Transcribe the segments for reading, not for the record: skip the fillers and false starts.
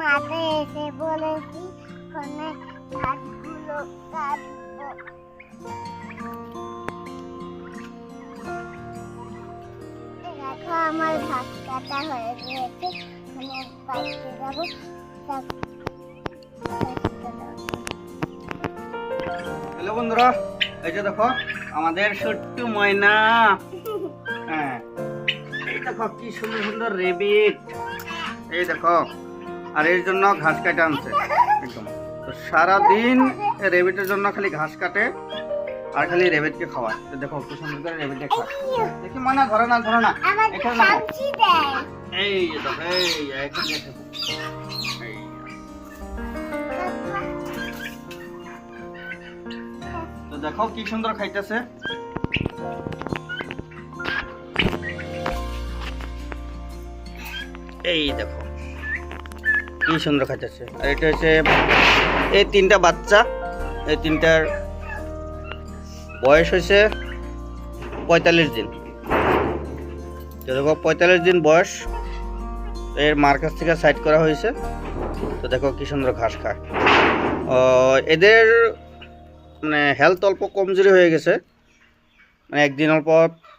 মাঠে এসে বলেছি ওখানে ঘাসগুলো কাটবো। দেখো আমার ঘাস কাটা হয়ে গিয়েছে, মানে বাড়িতে যাবো। হ্যালো বন্ধুরা, এই যে দেখো আমাদের ছোট্ট ময়না। হ্যাঁ, এই দেখো কি সুন্দর সুন্দর রেবিট, এই দেখো। আর এর জন্য ঘাস কাটে আনছে একদম। তো সারাদিন রেবিটের জন্য খালি ঘাস কাটে আর খালি রেবিটকে খাওয়ায়। তো দেখো কি সুন্দর করে রেবিটকে খায়। দেখি ময়না, ধরো না ধরো না, এখানে না। এই দেখো, এই একদম এই তো দেখো কি সুন্দর খাইতেছে। এই দেখো কি সুন্দর খাইতেছে। আর এটা হচ্ছে এই তিনটা বাচ্চা, এই তিনটার বয়স হয়েছে 45 দিন। তো দেখো 45 দিন বয়স, এর মার কাছ থেকে সাইড করা হয়েছে। তো দেখো কি সুন্দর ঘাস খায়। এদের মানে হেলথ অল্প কমজোরি হয়ে গেছে, মানে একদিন অল্প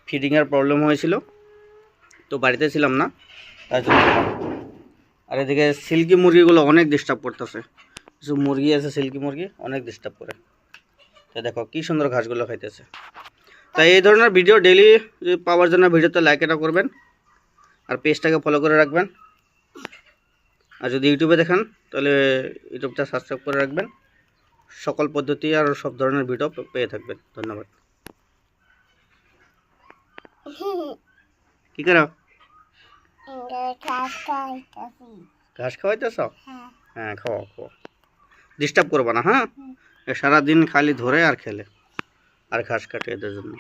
ফিডিংয়ের প্রবলেম হয়েছিল, তো বাড়িতে ছিলাম না তার জন্য। আর এদিকে সিল্কি মুরগিগুলো অনেক ডিস্টার্ব করতেছে, কিছু মুরগি আছে সিল্কি মুরগি, অনেক ডিস্টার্ব করে। তো দেখো কি সুন্দর ঘাসগুলো খাইতেছে। তাই এই ধরনের ভিডিও ডেইলি পাওয়ার জন্য ভিডিওতে লাইক এটা করবেন, আর পেজটাকে ফলো করে রাখবেন। আর যদি ইউটিউবে দেখেন তাহলে ইউটিউবটা সাবস্ক্রাইব করে রাখবেন। সকল পদ্ধতি আর সব ধরনের ভিডিও পেয়ে থাকবেন। ধন্যবাদ। কি করো? ঘাস খাওয়াইতেছ? হ্যাঁ, খাওয়াও খাওয়াও, ডিস্টার্ব করবা না। হ্যাঁ, সারাদিন খালি ধরে আর খেলে আর ঘাস কাটে এদের জন্য।